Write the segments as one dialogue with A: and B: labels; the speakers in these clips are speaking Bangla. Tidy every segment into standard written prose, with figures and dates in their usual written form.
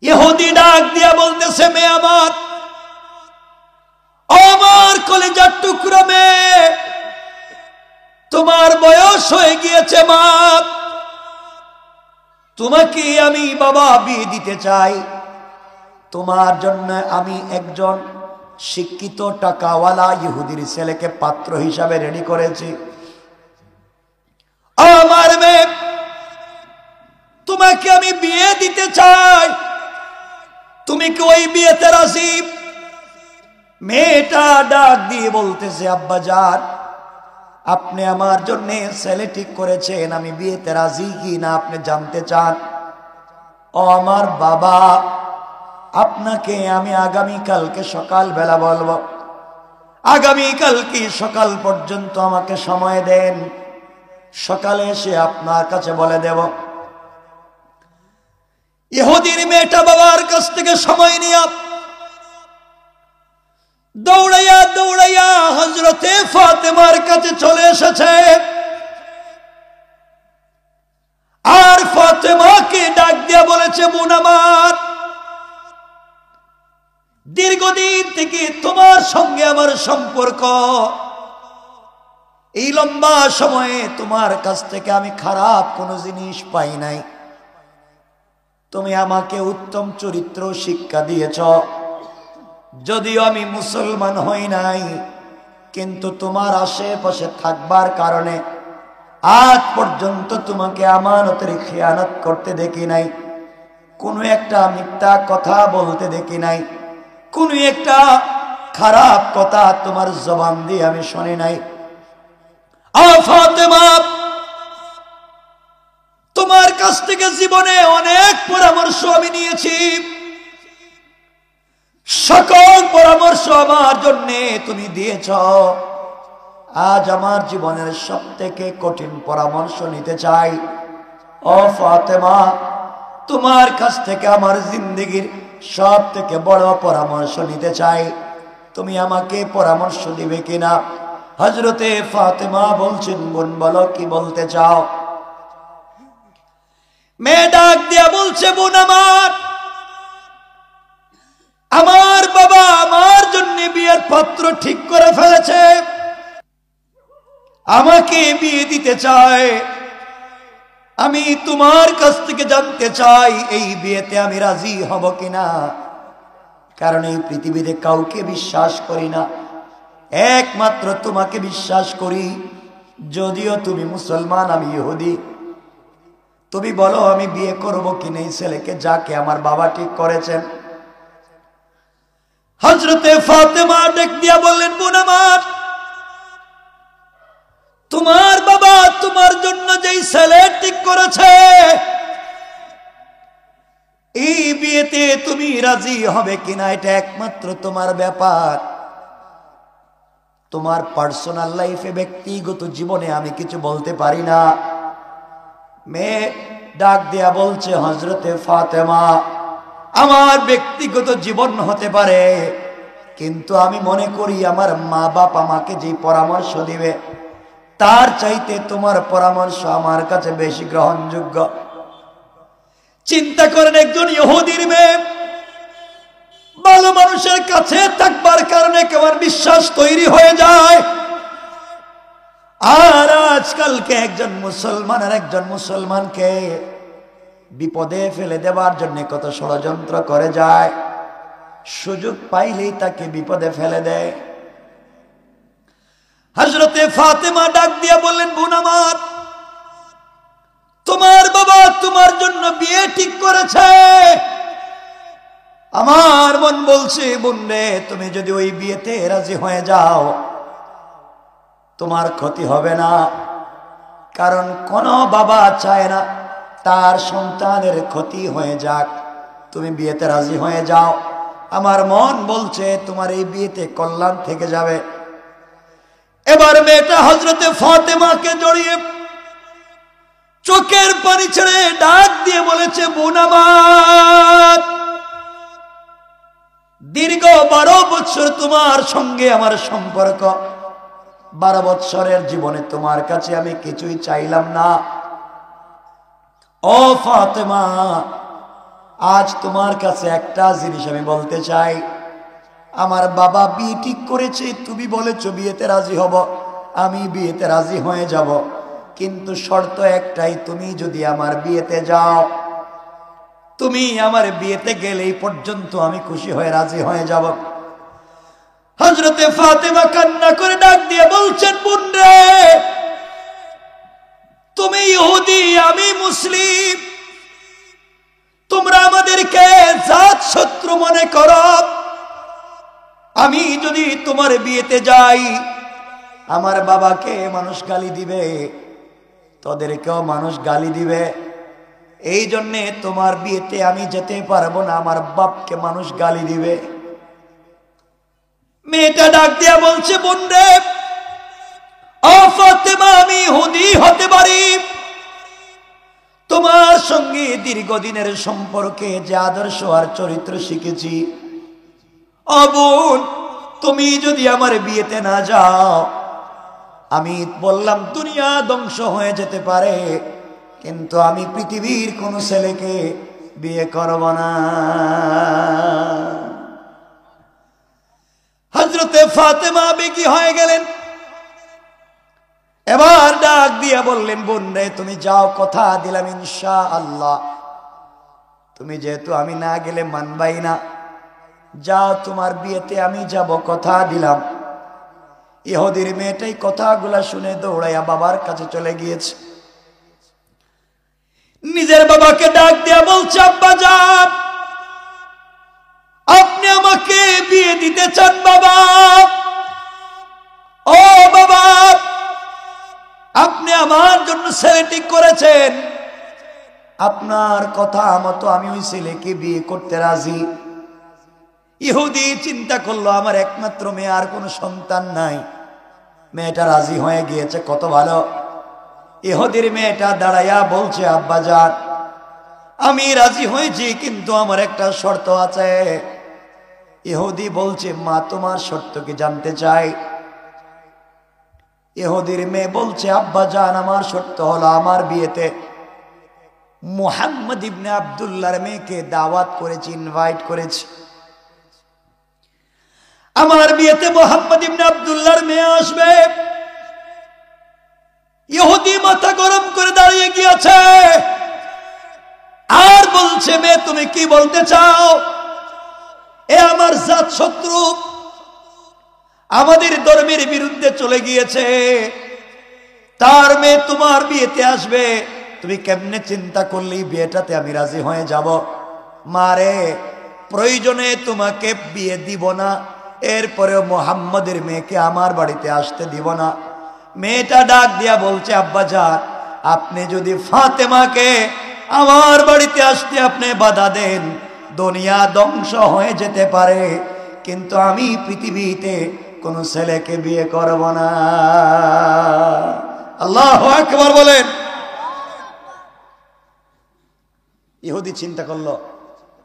A: ইহুদি ডাক দিয়া বলতেছে, মেয়ে আমার কলিজার টুকরো মেয়ে, তোমার বয়স হয়ে গিয়েছে মা, তোমাকে আমি বাবা বিয়ে দিতে চাই। তোমার জন্য আমি একজন শিক্ষিত টাকাওয়ালা ইহুদির ছেলেকে পাত্র হিসাবে রেডি করেছি। আমার মেয়ে, তোমাকে আমি বিয়ে দিতে চাই, তুমি কি ওই বিয়েতে রাজি? মেয়েটা ডাক দিয়ে বলতেছে, আব্বাজান, আপনি আমার জন্য ছেলে ঠিক করেছেন, আমি বিয়েতে রাজি কি না আপনি জানতে চান? ও আমার বাবা, আপনাকে আমি আগামীকালকে সকালবেলা বলবো, আগামীকালকে সকাল পর্যন্ত আমাকে সময় দেন, সকালে এসে আপনার কাছে বলে দেব। ইহুদির মেয়েটা বাবার কাছ থেকে সময় নিয়ে দৌড়াইয়া দৌড়াইয়া হযরতে ফাতেমার কাছে চলে এসেছে, আর ফাতেমাকে ডাক দিয়া বলেছে, বোন আমার, দীর্ঘদিন থেকে তোমার সঙ্গে আমার সম্পর্ক, এই লম্বা সময়ে তোমার কাছ থেকে আমি খারাপ কোনো জিনিস পাই নাই। তুমি আমাকে উত্তম চরিত্র শিক্ষা দিয়েছ, যদিও আমি মুসলমান হই নাই, কিন্তু তোমার আশেপাশে থাকবার কারণে আজ পর্যন্ত তোমাকে আমানতের খেয়ানত করতে দেখি নাই, কোনো একটা মিথ্যা কথা বলতে দেখি নাই, কোনো একটা খারাপ কথা তোমার জবান দিয়ে আমি শুনি নাই। ফাতেমা, তোমার কাছ থেকে জীবনে অনেক পরামর্শ আমি নিয়েছি, সকল পরামর্শ আমার জন্য তুমি দিয়েছ, আজ আমার জীবনের সবথেকে কঠিন পরামর্শ নিতে চাই। ও ফাতেমা, তোমার কাছ থেকে আমার জিন্দেগির সব থেকে বড় পরামর্শ নিতে চাই, তুমি আমাকে পরামর্শ দিবে কিনা? হযরতে ফাতেমা বলছেন, বোন বলো কি বলতে চাও? মেয়ে ডাক দিয়া বলছে, বোন আমার বাবা আমার জন্য বিয়ের পাত্র ঠিক করে ফেলেছে, আমাকে বিয়ে দিতে চায়। আমি তোমার কাছ থেকে জানতে চাই, এই বিয়েতে আমি রাজি হব কিনা, কারণ এই পৃথিবীতে কাউকে বিশ্বাস করি না, একমাত্র তোমাকে বিশ্বাস করি। যদিও তুমি মুসলমান, আমি ইহুদি, তুমি বলো আমি বিয়ে করব কিনা এই ছেলেকে, যাকে আমার বাবা ঠিক করেছেন। হযরতে ফাতেমা ডাক দিয়া বললেন, বোন আমার, তোমার বাবা তোমার জন্য যেই ছেলে ঠিক করেছে, এই বিয়েতে তুমি রাজি হবে কিনা এটা একমাত্র তোমার ব্যাপার। তোমার পার্সোনাল লাইফে, ব্যক্তিগত জীবনে আমি কিছু বলতে পারি না। মেয়ে ডাক দিয়া বলছে, হযরতে ফাতেমা, আমার ব্যক্তিগত জীবন হতে পারে, কিন্তু আমি মনে করি আমার মা বাপ আমাকে যে পরামর্শ দিবে তার চাইতে তোমার পরামর্শ আমার কাছে বেশি গ্রহণযোগ্য। চিন্তা করেন, একজন ইহুদির মেয়ে ভালো মানুষের কাছে থাকবার কারণে কেমন বিশ্বাস তৈরি হয়ে যায়, আর আজকালকে একজন মুসলমান আর একজন মুসলমানকে বিপদে ফেলে দেওয়ার জন্য কত ষড়যন্ত্র করে যায়, সুযোগ পাইলেই তাকে বিপদে ফেলে দেয়। হযরতে ফাতেমা ডাক দিয়া বললেন, বোন আমার, তোমার বাবা তোমার জন্য বিয়ে ঠিক করেছে, আমার মন বলছে, বোন রে, তুমি যদি ওই বিয়েতে রাজি হয়ে যাও তোমার ক্ষতি হবে না, কারণ কোন বাবা চায় না তার সন্তানের ক্ষতি হয়ে যাক। তুমি বিয়েতে রাজি হয়ে যাও, আমার মন বলছে তোমার এই বিয়েতে কল্যাণ থেকে যাবে। এবার মেয়েটা হযরতে ফাতেমাকে জড়িয়ে চোখের পানি ছেড়ে ডাক দিয়ে বলেছে, বোন আমার, দীর্ঘ 12 বছর তোমার সঙ্গে আমার সম্পর্ক, 12 বছরের জীবনে তোমার কাছে আমি কিছুই চাইলাম না। ও ফাতেমা, আজ তোমার কাছে একটা জিনিস আমি বলতে চাই, আমার বাবা বিয়ে ঠিক করেছে, তুমি বলেছো বিয়েতে রাজি হব, আমি বিয়েতে রাজি হয়ে যাব, কিন্তু শর্ত একটাই, তুমি যদি আমার বিয়েতে যাও, তুমি আমার বিয়েতে গেলেই পর্যন্ত আমি খুশি হয়ে রাজি হয়ে যাব। হযরতে ফাতেমা কান্না করে ডাক দিয়ে বলছেন, বোন রে, তুমি ইহুদি, আমি মুসলিম, তোমরা আমাদেরকে জাত শত্রু মনে করো, আমি যদি তোমার বিয়েতে যাই আমার বাবাকে মানুষ গালি দিবে, তোদেরকেও মানুষ গালি দিবে, এই জন্যে তোমার বিয়েতে আমি যেতে পারবো না, আমার বাপকে মানুষ গালি দিবে। মেয়েটা ডাক দিয়া বলছে, বোন রে, ও ফাতেমা, আমি ইহুদি হতে পারি, তোমার সঙ্গে দীর্ঘদিনের সম্পর্কে যে আদর্শ আর চরিত্র শিখেছি, ও বোন, তুমি যদি আমার বিয়েতে না যাও, আমি বললাম দুনিয়া ধ্বংস হয়ে যেতে পারে, কিন্তু আমি পৃথিবীর কোন ছেলেকে বিয়ে করব না। হযরতে ফাতেমা বেকি হয়ে গেলেন, এবার ডাক দিয়া বললেন, বোন রে, তুমি যাও, কথা দিলাম ইনশাআল্লাহ, তুমি যেহেতু আমি না গেলে মানবাই না, যাও, তোমার বিয়েতে আমি যাব, কথা দিলাম। ইহুদির মেয়েটাই কথাগুলা শুনে দৌড়াইয়া বাবার কাছে চলে গিয়েছে। নিজের বাবাকে ডাক দিয়া বলছে, আব্বা যান, আপনি আমাকে বিয়ে দিতে চান বাবা? ও বাবা, আপনি আমার জন্য ছেলে ঠিক করেছেন, আপনার কথা মতো আমি ওই ছেলেকে বিয়ে করতে রাজি। ইহুদি চিন্তা করলো, আমার একমাত্র মেয়ে, আর কোনো সন্তান নাই, মেয়েটা রাজি হয়ে গিয়েছে, কত ভালো। ইহুদির মেয়েটা দাঁড়াইয়া বলছে, আব্বা যান, আমি রাজি হয়েছি, কিন্তু আমার একটা শর্ত আছে। ইহুদি বলছে, মা, তোমার শর্ত কি জানতে চাই? ইহুদির মেয়ে বলছে, আব্বা যান, আমার শর্ত হলো, আমার বিয়েতে মুহাম্মদ ইবনে আব্দুল্লাহর মেয়েকে দাওয়াত করেছি, ইনভাইট করেছি, আমার বিয়েতে মুহাম্মদ ইবনে আব্দুল্লাহর মেয়ে আসবে। ইহুদি মাথা গরম করে দাঁড়িয়ে গিয়েছে আর বলছে, মেয়ে, তুমি কি বলতে চাও? এ আমার জাত শত্রু, আমাদের ধর্মের বিরুদ্ধে চলে গিয়েছে, তার মেয়ে তোমার বিয়েতে আসবে, তুমি কেমনে চিন্তা করলেই বিয়েটাতে আমি রাজি হয়ে যাব? মারে, প্রয়োজনে তোমাকে বিয়ে দিব না, এরপরেও মুহাম্মদের মেয়েকে আমার বাড়িতে আসতে দিব না। মেয়েটা ডাক দিয়া বলছে, আব্বা যান, আপনি যদি ফাতেমাকে আমার বাড়িতে আসতে আপনি বাধা দেন, দুনিয়া ধ্বংস হয়ে যেতে পারে, কিন্তু আমি পৃথিবীতে কোন ছেলেকে বিয়ে করব না। আল্লাহু আকবার বলেন। ইহুদি চিন্তা করলো,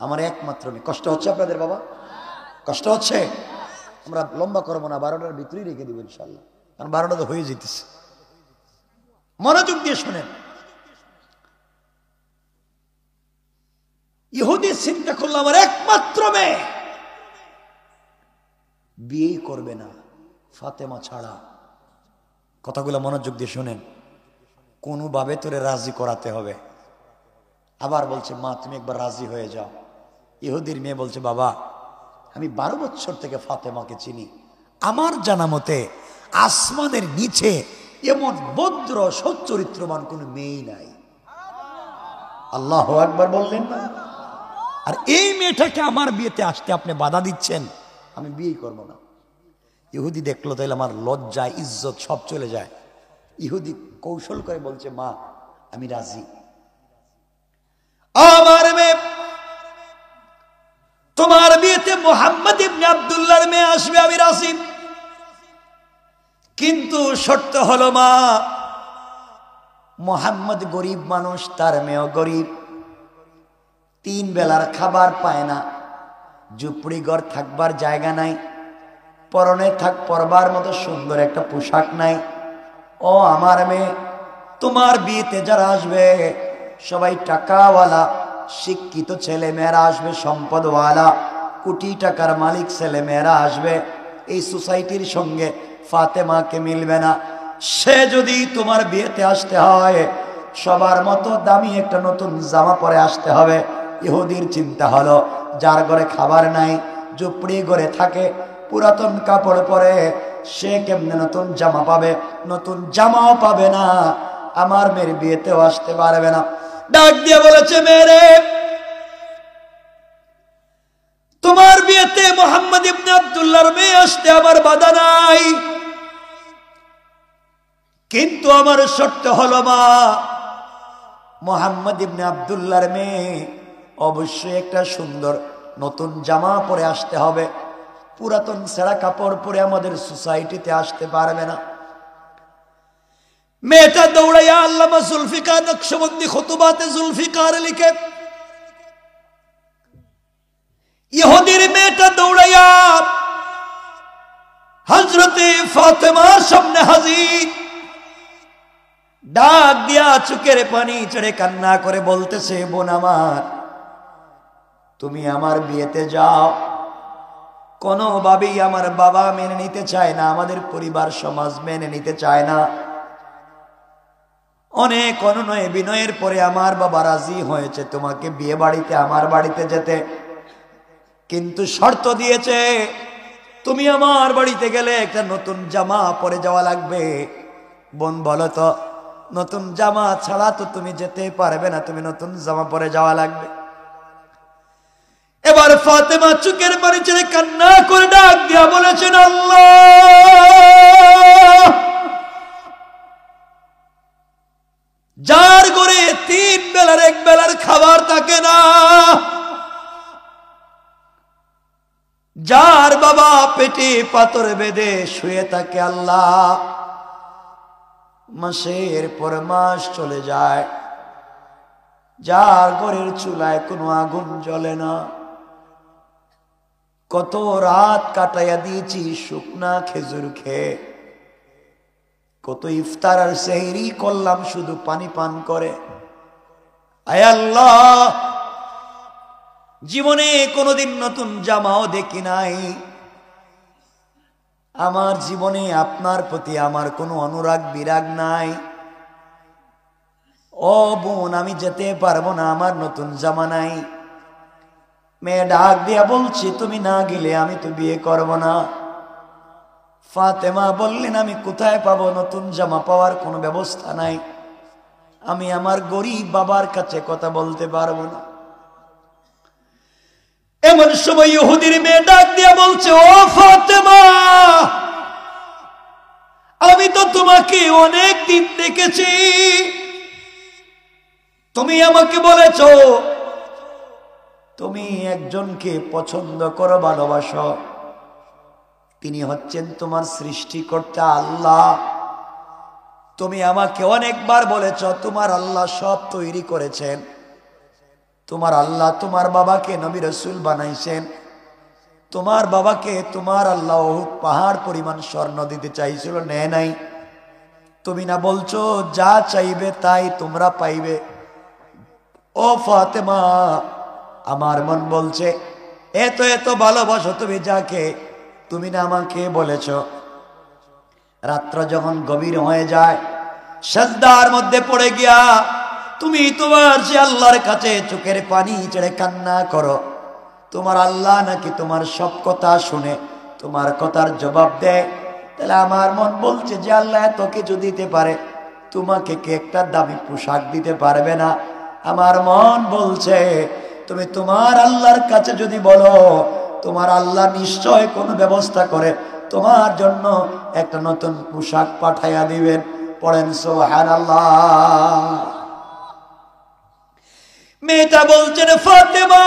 A: আমার একমাত্র মেয়ে, কষ্ট হচ্ছে আপনাদের বাবা? কষ্ট হচ্ছে? আমরা লম্বা করবো না, 12টার ভিতরেই রেখে দিব ইনশাল্লাহ, কারণ 12টা তো হয়ে যেতেছে। মনোযোগ দিয়ে শুনেন। ইহুদি চিন্তা করলো, আমার একমাত্র মেয়ে, বিয়েই করবে না ফাতেমা ছাড়া। কথাগুলো মনোযোগ দিয়ে শুনেন, কোনোভাবে তোরে রাজি করাতে হবে। আবার বলছে, মা, তুমি একবার রাজি হয়ে যাও। ইহুদির মেয়ে বলছে, বাবা, আমি 12 বছর থেকে ফাতেমাকে চিনি, আমার জানা মতে আসমানের নিচে এমন ভদ্র সচ্চরিত্রবান কোন মেয়েই নাই। আল্লাহু আকবার বললেন না? আর এই মেয়েটাকে আমার বিয়েতে আসতে আপনি বাধা দিচ্ছেন, আমি বিয়ে করব না। ইহুদি দেখলো, তাইলে আমার লজ্জা, ইজ্জত সব চলে যায়। ইহুদি কৌশল করে বলছে, মা, আমি রাজি, আমার মেয়ে, তোমার বিয়েতে মুহাম্মদ ইবনে আব্দুল্লাহর মেয়ে আসবে, আমি রাজি, কিন্তু শর্ত হলো, মা, মুহাম্মদ গরিব মানুষ, তার মেয়েও গরিব, 3 বেলার খাবার পায় না, ঝুপড়ি ঘর, থাকবার জায়গা নাই, পরনে পরবার মতো সুন্দর একটা পোশাক নাই। ও আমার মেয়ে, তোমার বিয়েতে যারা আসবে সবাই টাকাওয়ালা, শিক্ষিত ছেলে মেয়েরা আসবে, সম্পদওয়ালা কোটি টাকার মালিক ছেলে মেয়েরা আসবে, এই সোসাইটির সঙ্গে ফাতেমাকে মিলবে না। সে যদি তোমার বিয়েতে আসতে হয় সবার মতো দামি একটা নতুন জামা পরে আসতে হবে। ইহুদির চিন্তা হলো যার ঘরে খাবার নাই, ঝুপড়ি ঘরে থাকে, পুরাতন কাপড় পরে, সে কেমনে নতুন জামা পাবে? নতুন জামাও পাবে না, আমার মেয়ের বিয়েতেও আসতে পারবে না। ডাক দিয়ে বলেছে, মেরে তোমার বিয়েতে মুহাম্মদ ইবনে আব্দুল্লাহর মেয়ে আসতে আমার বাধা নাই, কিন্তু আমার শর্ত হলো মা, মুহাম্মদ ইবনে আব্দুল্লাহর মেয়ে অবশ্যই একটা সুন্দর নতুন জামা পরে আসতে হবে, পুরাতন ছেঁড়া কাপড় পরে আমাদের সোসাইটিতে আসতে পারবে না। মেয়েটা দৌড়াইয়া আল্লামা জুলফিকার নকশবন্দি খুতুবাতে জুলফিকার লিখে, ইহুদির মেয়েটা দৌড়াইয়া হযরতে ফাতেমার সামনে হাজির, ডাক দিয়া চোখের পানি ছেড়ে কান্না করে বলতেছে, বোন আমার, তুমি আমার বিয়েতে যাও। কোনোভাবেই আমার বাবা মেনে নিতে চায় না, আমাদের পরিবার সমাজ মেনে নিতে চায় না। অনেক অনুনয় বিনয়ের পরে আমার বাবা রাজি হয়েছে তোমাকে বিয়ে বাড়িতে আমার বাড়িতে যেতে, কিন্তু শর্ত দিয়েছে তুমি আমার বাড়িতে গেলে একটা নতুন জামা পরে যাওয়া লাগবে। বোন বলো তো, নতুন জামা ছাড়া তো তুমি যেতে পারবে না, তুমি নতুন জামা পরে যাওয়া লাগবে। এবার ফাতেমা চোখের পানি ছেড়ে কান্না করে ডাক দিয়া বলেছেন, আল্লাহ, যার ঘরে 3 বেলার 1 বেলার খাবার থাকে না, যার বাবা পেটে পাথর বেঁধে শুয়ে থাকে, আল্লাহ মাসের পর মাস চলে যায়, যার ঘরের চুলায় কোনো আগুন জ্বলে না, কত রাত কাটাইয়া দিয়েছি শুকনা খেজুর খেয়ে, কত ইফতার আর সেহরি করলাম শুধু পানি পান করে। আয় আল্লাহ, জীবনে কোনোদিন নতুন জামাও দেখি নাই, আমার জীবনে আপনার প্রতি আমার কোনো অনুরাগ বিরাগ নাই। ও বোন, আমি যেতে পারবো না, আমার নতুন জামা নাই। মেয়ে ডাক দিয়া বলছি, তুমি না গেলে আমি তো বিয়ে করব না। ফাতেমা বললেন, আমি কোথায় পাবো নতুন জামা? পাওয়ার কোনো ব্যবস্থা নাই, আমি আমার গরিব বাবার কাছে কথা বলতে পারবো না। এমন সময় ইহুদির মেয়ে ডাক দিয়া বলছে, ও ফাতেমা, আমি তো তোমাকে অনেক দিন দেখেছি, তুমি আমাকে বলেছ তুমি একজনকে পছন্দ করো, ভালোবাসো, তিনি হচ্ছেন তোমার সৃষ্টিকর্তা আল্লাহ। তুমি আমাকে অনেকবার বলেছ তোমার আল্লাহ সব তৈরি করেছেন, তোমার আল্লাহ তোমার বাবাকে নবী রাসূল বানাইছেন, তোমার বাবাকে তোমার আল্লাহ উহুদ পাহাড় পরিমাণ স্বর্ণ দিতে চাইছিল, নেয় নাই। তুমি না বলছো যা চাইবে তাই তোমরা পাইবে? ও ফাতেমা, আমার মন বলছে এত এত ভালোবাসো তুমি যাকে, তুমি না আমাকে বলেছ। রাত্র যখন গভীর হয়ে যায়, সাজদার মধ্যে পড়ে গিয়া তুমি তোমার যে আল্লাহর কাছে চোখের পানি ছেড়ে কান্না করো, তোমার আল্লাহ নাকি তোমার সব কথা শুনে তোমার কথার জবাব দেয়। তাহলে আমার মন বলছে যে আল্লাহ এত কিছু দিতে পারে, তোমাকে কি একটা দামি পোশাক দিতে পারবে না? আমার মন বলছে তুমি তোমার আল্লাহর কাছে যদি বলো, তোমার আল্লাহ নিশ্চয় কোনো ব্যবস্থা করে তোমার জন্য একটা নতুন পোশাক পাঠাইয়া দিবেন। পড়েন সুবহানাল্লাহ। মেয়েটা বলছেন, ফাতেমা,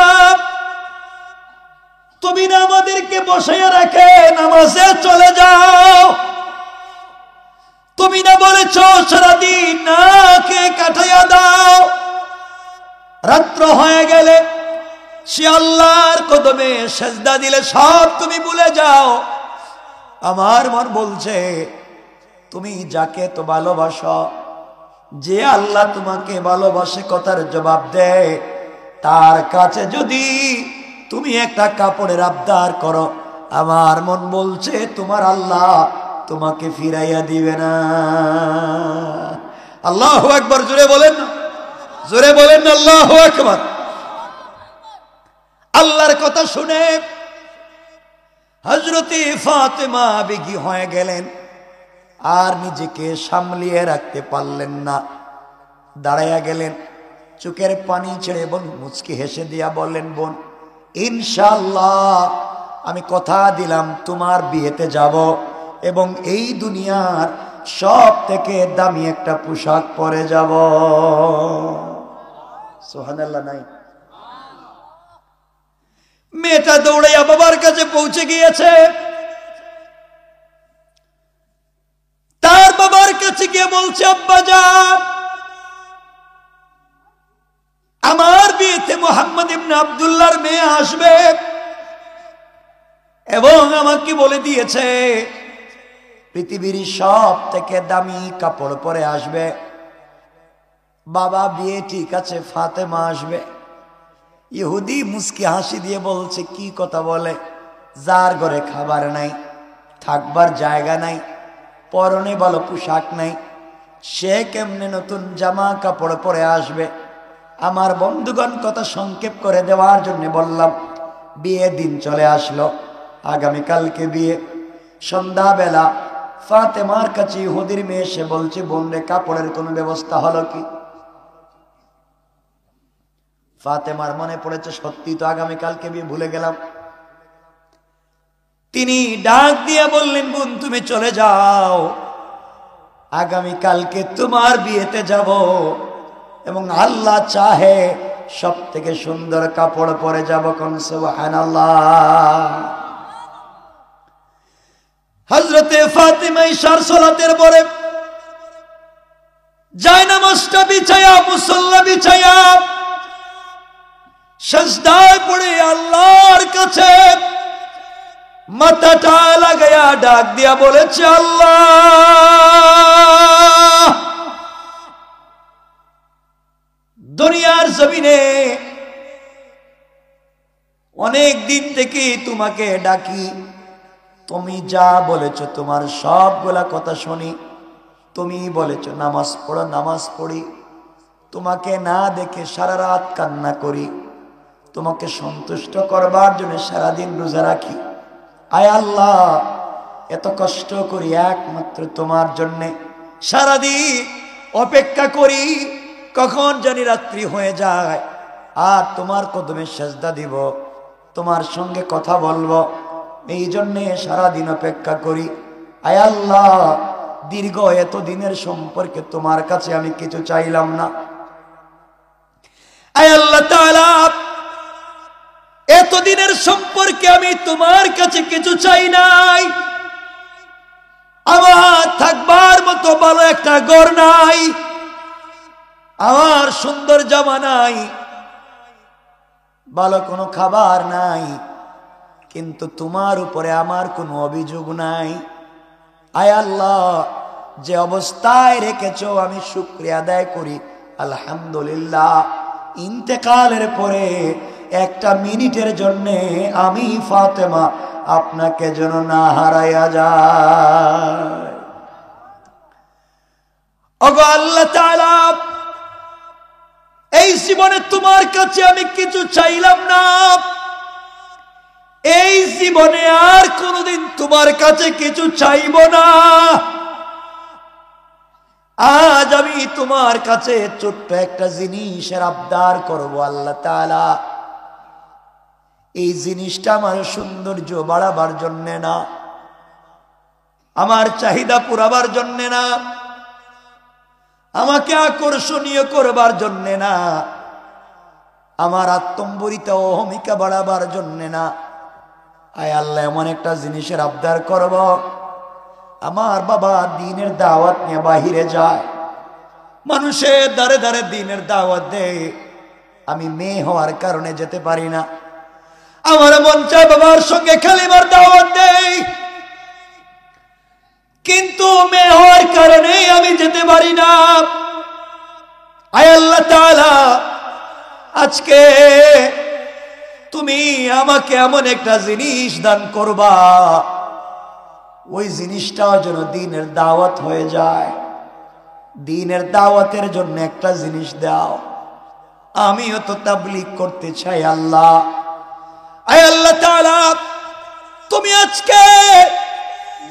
A: তুমি না আমাদেরকে বসাইয়া রাখে নামাজে চলে যাও, তুমি না বলেছ সারাদিন না খেয়ে কাটাইয়া দাও, রাত্র হয়ে গেলে সে আল্লাহর কদমে সেজদা দিলে সব তুমি ভুলে যাও। আমার মন বলছে তুমি যাকে তো ভালোবাসো, যে আল্লাহ তোমাকে ভালোবাসে কথার জবাব দেয়, তার কাছে যদি তুমি একটা কাপড়ের আবদার করো, আমার মন বলছে তোমার আল্লাহ তোমাকে ফিরাইয়া দিবে না। আল্লাহু আকবার, জোরে বলেন না, জোরে বলেন না, আল্লাহু আকবার। আল্লাহর কথা শুনে হযরতে ফাতেমা বেগী হয়ে গেলেন, আর নিজেকে সামলিয়ে রাখতে পারলেন না, দাঁড়াইয়া গেলেন, চোখের পানি ছেড়ে বোন মুচকি হেসে দিয়া বললেন, বোন ইনশাআল্লাহ আমি কথা দিলাম তোমার বিয়েতে যাব এবং এই দুনিয়ার সব থেকে দামি একটা পোশাক পরে যাব। সুবহানাল্লাহ নাই? মেয়েটা দৌড়াইয়া বাবার কাছে পৌঁছে গিয়েছে। তার বাবার কাছে গিয়ে বলছে, আব্বাজান আমার বিয়েতে মুহাম্মদ ইবনে আব্দুল্লাহর মেয়ে আসবে এবং আমাকে বলে দিয়েছে পৃথিবীর সব থেকে দামি কাপড় পরে আসবে। বাবা বিয়ে ঠিক আছে, ফাতেমা আসবে। ইহুদি মুস্কি হাসি দিয়ে বলছে, কি কথা বলে? যার ঘরে খাবার নাই, থাকবার জায়গা নাই, পরনে ভালো পোশাক নাই, সে কেমনে নতুন জামা কাপড় পরে আসবে? আমার বন্ধুগণ কথা সংক্ষেপ করে দেওয়ার জন্য বললাম, বিয়ে দিন চলে আসলো, আগামীকালকে বিয়ে। সন্ধ্যাবেলা ফাতেমার কাছে ইহুদির মেয়ে এসে বলছে, বোন রে কাপড়ের কোনো ব্যবস্থা হলো কি? ফাতেমার মনে পড়েছে, সত্যি তো আগামীকালকে বিয়ে, ভুলে গেলাম। তিনি ডাক দিয়ে বললেন, বোন তুমি চলে যাও, আগামীকালকে তোমার বিয়েতে যাব এবং আল্লাহ চাহে সব থেকে সুন্দর কাপড় পরে যাব। কোন সুবহানাল্লাহ। হযরতে ফাতেমা ইশার সালাতের পরে জায়নামাজটা বিছায়া, মুসল্লা বিছায়া সিজদায় পড়ে আল্লাহর কাছে মাথাটা লাগায়া ডাক দিয়া বলেছে, আল্লাহ দুনিয়ার জমিনে অনেক দিন থেকে তোমাকে ডাকি, তুমি যা বলেছো তোমার সবগুলা কথা শুনি। তুমি বলেছো নামাজ পড়ো, নামাজ পড়ি। তোমাকে না দেখে সারা রাত কান্না করি, তোমাকে সন্তুষ্ট করবার জন্য সারাদিন রোজা রাখি। আয় আল্লাহ এত কষ্ট করি একমাত্র তোমার জন্যে, সারাদিন অপেক্ষা করি কখন জানি রাত্রি হয়ে যায় আর তোমার কদমে সেজদা দিব, তোমার সঙ্গে কথা বলবো, এই জন্যে সারাদিন অপেক্ষা করি। আয় আল্লাহ দীর্ঘ এত দিনের সম্পর্কে তোমার কাছে আমি কিছু চাইলাম না। আয় আল্লাহ তাআলা এতদিনের সম্পর্কে আমি তোমার কাছে কিছু চাই নাই, আমার থাকবার মতো ভালো একটা ঘর নাই, আমার সুন্দর জামা নাই, ভালো কোনো খাবার নাই, কিন্তু তোমার উপরে আমার কোনো অভিযোগ নাই। আয় আল্লাহ যে অবস্থায় রেখেছো আমি শুকরিয়া আদায় করি, আলহামদুলিল্লাহ। ইন্তেকালের পরে একটা মিনিটের জন্যে আমি ফাতেমা আপনাকে যেন না হারাইয়া যায়। ওগো আল্লাহ তাআলা এই জীবনে তোমার কাছে আমি কিছু চাইলাম না, এই জীবনে আর কোনোদিন তোমার কাছে কিছু চাইব না। আজ আমি তোমার কাছে ছোট্ট একটা জিনিসের আবদার করব আল্লাহ তাআলা। এই জিনিসটা আমার সৌন্দর্য বাড়াবার জন্যে না, আমার চাহিদা পুরাবার জন্যে না, আমাকে আকর্ষণীয় করবার জন্যে না, আমার আত্মম্বরিতা অহমিকা বাড়াবার জন্যে না। আয় আল্লাহ এমন একটা জিনিসের আবদার করব, আমার বাবা দ্বীনের দাওয়াত নিয়ে বাহিরে যায়, মানুষের দ্বারে দ্বারে দ্বীনের দাওয়াত দেয়, আমি মেয়ে হওয়ার কারণে যেতে পারি না। আমার মন চায় বাবার সঙ্গে কালিমার দাওয়াত দেই, কিন্তু মেয়ে হওয়ার কারণে আমি যেতে পারি না। আয় আল্লাহ তাআলা আজকে তুমি আমাকে এমন একটা জিনিস দান করবা, ওই জিনিসটাও যেন দ্বীনের দাওয়াত হয়ে যায়। দ্বীনের দাওয়াতের জন্য একটা জিনিস দাও। আমিও তো তাবলীগ করতে চাই আল্লাহ। আয় আল্লাহ তাআলা, তুমি আজকে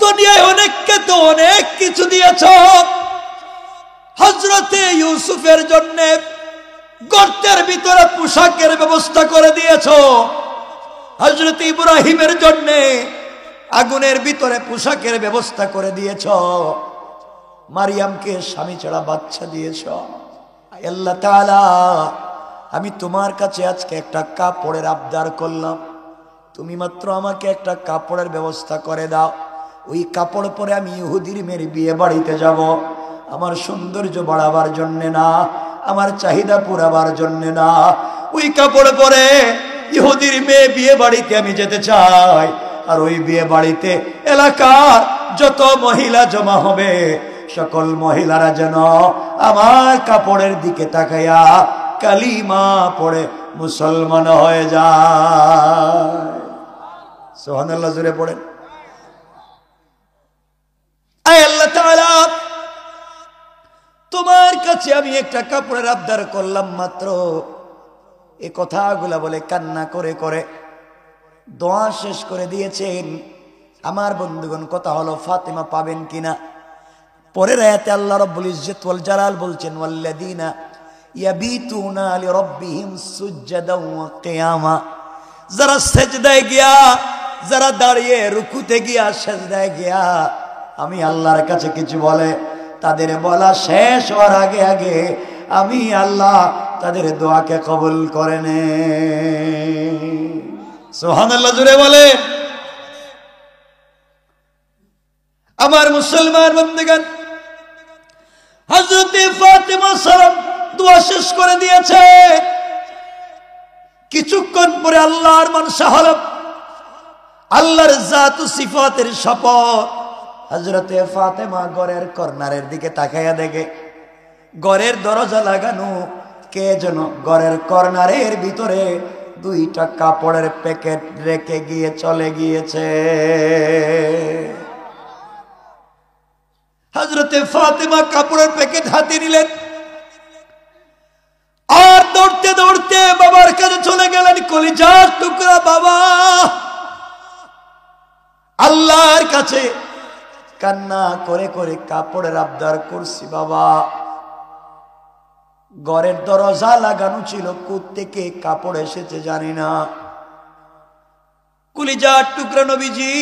A: দুনিয়ায় অনেককে তো অনেক কিছু দিয়েছো। হযরতে ইউসুফের জন্য গর্তের ভিতরে পোশাকের ব্যবস্থা করে দিয়েছো। হযরত ইব্রাহিমের জন্য আগুনের ভিতরে পোশাকের ব্যবস্থা করে দিয়েছো। মারিয়ামকে স্বামী ছাড়া বাচ্চা দিয়েছো। আল্লাহ তাআলা, আমি তোমার কাছে আজকে একটা কাপড়ের আবদার করলাম। তুমি মাত্র আমাকে একটা কাপড়ের ব্যবস্থা করে দাও। ওই কাপড় পরে আমি ইহুদির মেয়ের বিয়ে বাড়িতে যাব। আমার সৌন্দর্য বাড়াবার জন্য না, আমার চাহিদা পুরাবার জন্য না, ওই কাপড় পরে ইহুদির মেয়ে বিয়ে বাড়িতে আমি যেতে চাই। আর ওই বিয়ে বাড়িতে এলাকার যত মহিলা জমা হবে, সকল মহিলারা যেন আমার কাপড়ের দিকে তাকাইয়া কালিমা পড়ে মুসলমান হয়ে যায়। সুবহানাল্লাহ, জোরে পড়েন। আয় আল্লাহ তাআলা, তোমার কাছে আমি একটা কাপড়ের আবদার করলাম মাত্র। এই কথাগুলা বলে কান্না করে করে দোয়া শেষ করে দিয়েছেন। আমার বন্ধুগণ, কথা হলো ফাতেমা পাবেন কিনা। পরের আয়াতে আল্লাহ রাব্বুল ইজ্জত ওয়াল জালাল বলছেন, ওয়াল্লাযীনা ইয়াবিতুনা লিরাব্বিহিম সুজদান ওয়া কিয়ামা। যারা সিজদায় গিয়া, যারা দাঁড়িয়ে রুকুতে গিয়া, সিজদায় গিয়া আমি আল্লাহর কাছে কিছু বলে, তাদের বলা শেষ হওয়ার আগে আগে আমি আল্লাহ তাদের দোয়াকে কবুল করে নে। সুবহানাল্লাহ, জোরে বলে। আমার মুসলমান বন্ধুগণ, হযরত ফাতেমা সালাম দোয়া শেষ করে দিয়েছে। কিছুক্ষণ পরে আল্লাহর মনসা হলো, আল্লাহর জাত ও সিফাতের শপথ। হযরতে ফাতেমা ঘরের কর্নারের দিকে তাকাইয়া দেখে ঘরের দরজা লাগানো, কে যেন ঘরের কর্নারের ভিতরে দুইটা কাপড়ের প্যাকেট রেখে গিয়ে চলে গিয়েছে। হযরতে ফাতেমা কাপড়ের প্যাকেট হাতে নিলেন আর দৌড়তে দৌড়তে বাবার কাছে চলে গেলেন। কলিজার টুকরা বাবা, আল্লাহর কাছে কান্না করে করে কাপড়ের আবদার করছি। বাবা, ঘরের দরজা লাগানো ছিল, কোত্থেকে কাপড় এসেছে জানি না। কলিজার টুকরা নবীজি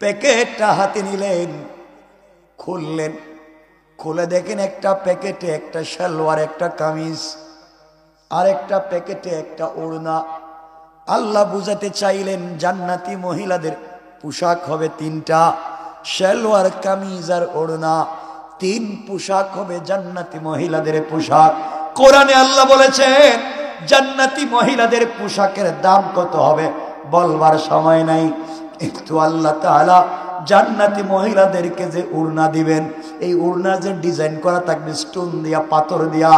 A: প্যাকেটটা হাতে নিলেন, খুললেন, খুলে দেখেন একটা প্যাকেটে একটা সালোয়ার, একটা কামিজ, আর একটা প্যাকেটে একটা ওড়না। আল্লাহ বুঝাতে চাইলেন জান্নাতি মহিলাদের পোশাক হবে তিনটা, সালোয়ার, কামিজ আর ওড়না। তিন পোশাক হবে জান্নাতি মহিলাদের পোশাক। কোরআনে আল্লাহ বলেছেন জান্নাতি মহিলাদের পোশাকের দাম কত হবে বলবার সময় নাই, কিন্তু আল্লাহ তাআলা জান্নাতি মহিলাদেরকে যে ওড়না দিবেন, এই ওড়না যে ডিজাইন করা থাকবে স্টোন দিয়া, পাথর দিয়া,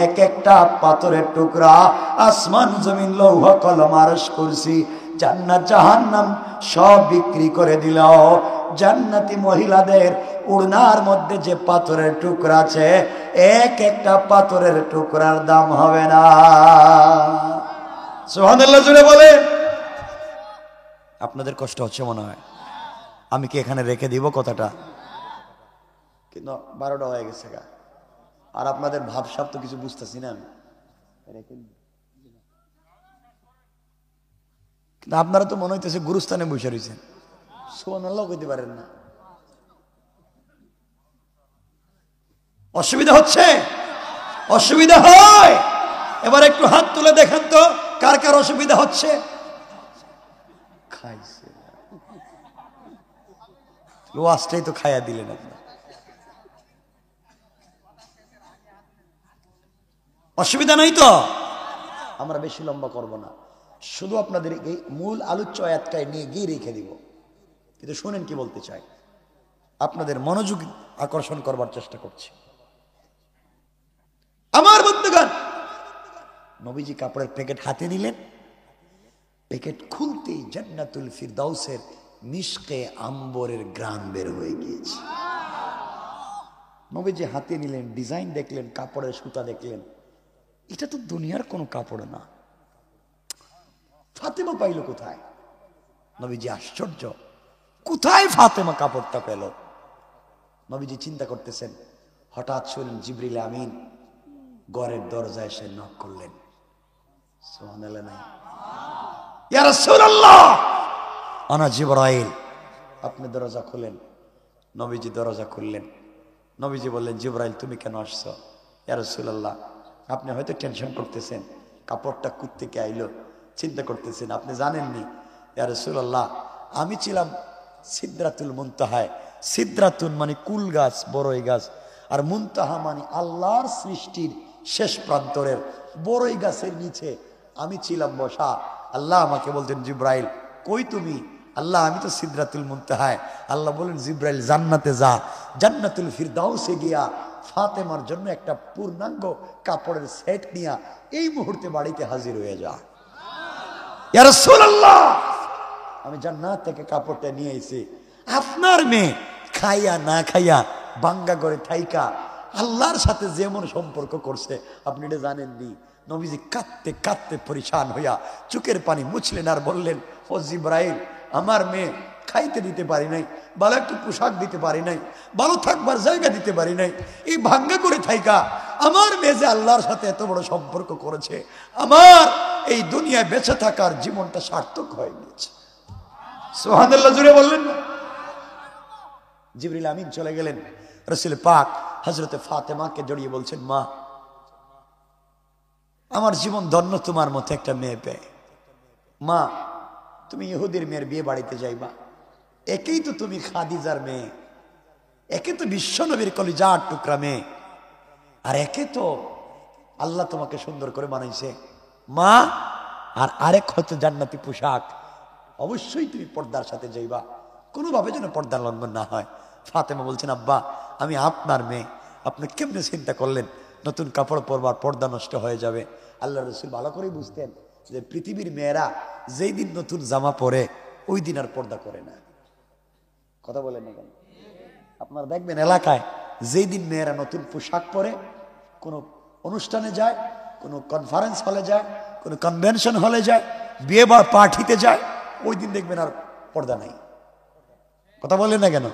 A: এক একটা পাথরের টুকরা আসমান জমিন লৌহ কলম আরশ কুরসি জান্নাত জাহান্নাম সব বিক্রি করে দিল। জান্নাতি মহিলাদের ওড়নার মধ্যে যে পাথরের টুকরা আছে, এক একটা পাথরের টুকরার দাম হবে না। সুবহানাল্লাহ, জোরে বলে। আপনাদের কষ্ট হচ্ছে মনে হয়, আমি কি এখানে রেখে দিব কথাটা? কিন্তু 12টা হয়ে গেছে গা, আর আপনাদের ভাবসাব তো কিছু বুঝতেছি না আমি। কিন্তু আপনারা তো মনে হইতেছে গুরুস্থানে বসে রয়েছেন, সুবহানাল্লাহ কইতে পারেন না। অসুবিধা হচ্ছে? অসুবিধা হয়? এবার একটু হাত তুলে দেখেন তো কার কার অসুবিধা হচ্ছে। খাইছে লোয়াসটাই তো খাইয়া দিলেন আপনি। অসুবিধা নাই তো? আমরা বেশি লম্বা করব না, শুধু আপনাদের এই মূল আলোচ্য আয়াতটাই নিয়ে গিয়ে রেখে দিব। কিন্তু শুনেন কি বলতে চাই, আপনাদের মনোযোগ আকর্ষণ করবার চেষ্টা করছি। আমার বন্ধুগণ, নবীজি কাপড়ের প্যাকেট হাতে নিলেন, প্যাকেট খুলতেই জান্নাতুল ফিরদাউসের মিশকে আম্বরের গ্রান বের হয়ে গিয়েছে। নবীজি হাতে নিলেন, ডিজাইন দেখলেন, কাপড়ের সুতা দেখলেন, এটা তো দুনিয়ার কোনো কাপড় না। ফাতেমা পাইল কোথায়? নবীজি আশ্চর্য, কোথায় ফাতেমা কাপড়টা পেল? নবীজি চিন্তা করতেছেন, হঠাৎ শুনলেন জিবরিল আমিন ঘরের দরজায় এসে নক করলেন। সুবহানাল্লাহ নাই? ইয়া রাসূলুল্লাহ, আনা জিবরাইল, আপনি দরজা খুলেন। নবীজি দরজা খুললেন। নবীজি বললেন, জিবরাইল তুমি কেন আসছো? ইয়া রাসূলুল্লাহ, আপনি হয়তো টেনশন করতেছেন, কাপড়টা কোথা থেকে আইলো, চিন্তা করতেছেন, আপনি জানেননি। ইয়া রাসূলুল্লাহ, আমি ছিলাম সিদরাতুল মুনতাহায়। সিদরাতুন মানে কুল গাছ, বড়ই গাছ, আর মুনতাহা মানে আল্লাহর সৃষ্টির শেষ প্রান্তরের বড়ই গাছের নিচে আমি ছিলাম বসা। আল্লাহ আমাকে বলতেন, জিবরাইল কই তুমি? আল্লাহ, আমি তো সিদরাতুল মুনতাহায়। আল্লাহ বলেন, জিবরাইল জান্নাতে যা, জান্নাতুল ফিরদাউসে গিয়া ফাতেমার জন্য একটা পূর্ণাঙ্গ কাপড়ের সেট নিয়া এই মুহূর্তে বাড়িতে হাজির হয়ে যা। ইয়া রাসূলুল্লাহ, আমি জান্নাত থেকে কাপড়টা নিয়ে এসে আপনার মেয়ে খাইয়া না খাইয়া বাঙ্গা করে থাইকা আল্লাহর সাথে যেমন সম্পর্ক করছে আপনি এটা জানেননি। নবীজি কাঁদতে কাঁদতে পরিশান হইয়া চোখের পানি মুছলেন আর বললেন, ও জিবরাইল, আমার মেয়ে খাইতে দিতে পারি নাই, ভালো একটু পোশাক দিতে পারি নাই, ভালো থাকবার জায়গা দিতে পারি নাই, এই ভাঙ্গা করে থাইকা আমার মেয়ে যে আল্লাহর সাথে এত বড় সম্পর্ক করেছে, আমার এই দুনিয়ায় বেঁচে থাকার জীবনটা সার্থক হয়ে গিয়েছে। সুবহানাল্লাহ জুড়ে বললেন না? জিবরিল আমিন চলে গেলেন, রাসূল পাক হযরতে ফাতেমাকে জড়িয়ে বলছেন, মা, আমার জীবন ধন্য তোমার মতো একটা মেয়ে পেয়ে। মা, তুমি ইহুদির মেয়ের বিয়ে বাড়িতে যাইবা, একেই তো তুমি খাদিজার মেয়ে, একে তো বিশ্বনবীর কলিজার টুকরা মেয়ে, আর একে তো আল্লাহ তোমাকে সুন্দর করে বানাইছে। মা, আর আরেক হয়তো জান্নাতি পোশাক, অবশ্যই তুমি পর্দার সাথে যাইবা, কোনোভাবে যেন পর্দার লঙ্ঘন না হয়। ফাতেমা বলছেন, আব্বা, আমি আপনার মেয়ে, আপনি কেমনে চিন্তা করলেন নতুন কাপড় পরবার পর্দা নষ্ট হয়ে যাবে? আল্লাহ রসুল ভালো করেই বুঝতেন যে পৃথিবীর মেয়েরা যেই দিন নতুন জামা পরে ওই দিন আর পর্দা করে না। কথা বলেন না কেন? আপনারা দেখবেন এলাকায় যেই দিন মেয়েরা নতুন পোশাক পরে কোনো অনুষ্ঠানে যায়, কোনো কনফারেন্স হলে যায়, কোনো কনভেনশন হলে যায়, বিয়ে বা পার্টিতে যায়, ওই দিন দেখবেন আর পর্দা নাই। কথা বলেন না কেন?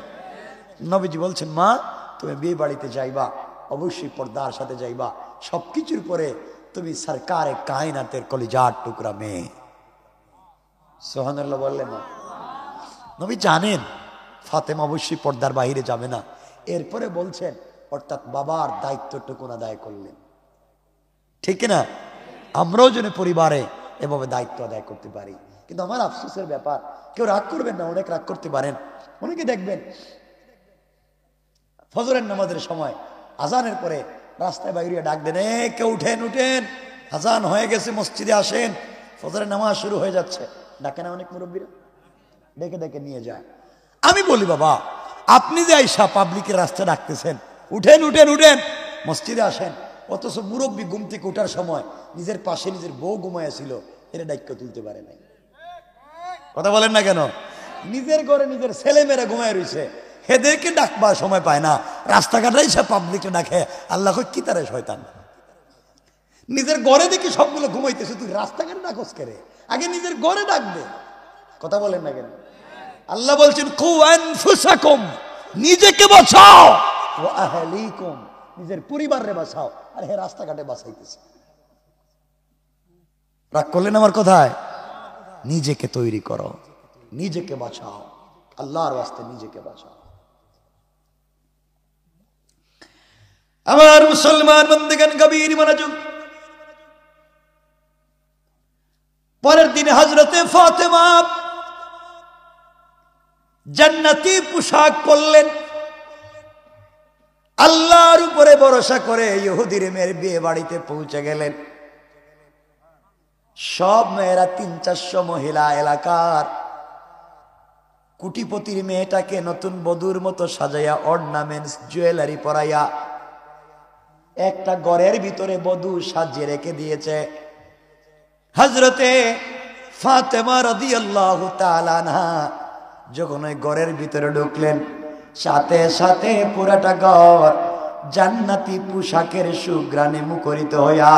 A: নবীজি বলছেন, মা, তুমি বিয়ে বাড়িতে যাইবা, অবশ্যই পর্দার সাথে যাইবা, সবকিছুর পরে তুমি সরকারে কায়নাতের কলিজার টুকরা মেয়ে। সুবহানাল্লাহ বললেন না? নবী জানেন ফাতেমা অবশ্যই পর্দার বাইরে যাবে না। এরপরে বলছেন, অর্থাৎ বাবার দায়িত্বটুকু আদায় করলেন। ঠিক না? আমরাও যেন পরিবারে এভাবে দায়িত্ব আদায় করতে পারি। কিন্তু আমার আফসোসের ব্যাপার, কেউ রাগ করবেন না, অনেক রাগ করতে পারেন। অনেকে দেখবেন ফজরের নামাজের সময় আজানের পরে রাস্তায় বাইরে ডাক দেন, কেউ উঠেন উঠেন, আজান হয়ে গেছে, মসজিদে আসেন, ফজরের নামাজ শুরু হয়ে যাচ্ছে। ডাকে না অনেক মুরব্বীরা, ডেকে ডেকে নিয়ে যায়। আমি বলি, বাবা, আপনি যে আইসা পাবলিকের রাস্তায় ডাকতেছেন, উঠেন উঠেন উঠেন, মসজিদে আসেন, অথচ মুরব্বী ঘুম থেকে ওঠার সময় নিজের পাশে নিজের বউ ঘুমাইয়া ছিল, এর দায়িত্ব তুলতে পারে নাই। কথা বলেন না কেন? নিজের ঘরে নিজের ছেলে মেয়েরা ঘুমায় রয়েছে, হেদেরকে ডাকবার সময় পায় না, রাস্তাঘাটে সে পাবলিককে ডাকে। আল্লাহ কি তারে শয়তান, নিজের ঘরে দেখি সবগুলো ঘুমাইতেছে, তুই রাস্তাঘাটে ডাকস কে রে? আগে নিজের ঘরে ডাকবে। কথা বলেন না কেন? আল্লাহ বলছেন, কু আনফুসাকুম, নিজেকে বাঁচাও, ওয়া আহলিকুম, নিজের পরিবারে বাঁচাও। আর হে রাস্তাঘাটে বাঁচাইতেছে। রাগ করলেন আমার কথায়? নিজেকে তৈরি করো, নিজেকে বাঁচাও, আল্লাহর ওয়াস্তে নিজেকে বাঁচাও। আমার মুসলমান বন্দেগান গভীর মনোযোগ। পরের দিন হযরতে ফাতেমা জান্নাতি পোশাক পরলেন, আল্লাহর উপরে ভরসা করে ইহুদির মেয়ের বিয়ে বাড়িতে পৌঁছে গেলেন। সব মেয়েরা 300-400 মহিলা এলাকার কোটিপতির মেয়েটাকে নতুন বধূর মতো সাজাইয়া অর্নামেন্টস জুয়েলারি পরাইয়া একটা ঘরের ভিতরে বধূ সাজিয়ে রেখে দিয়েছে। হযরতে ফাতেমা রাদিয়াল্লাহু তাআলা আনহা যখন ওই ঘরের ভিতরে ঢুকলেন, সাথে সাথে পুরাটা ঘর জান্নাতি পোশাকের সুঘ্রাণে মুখরিত হইয়া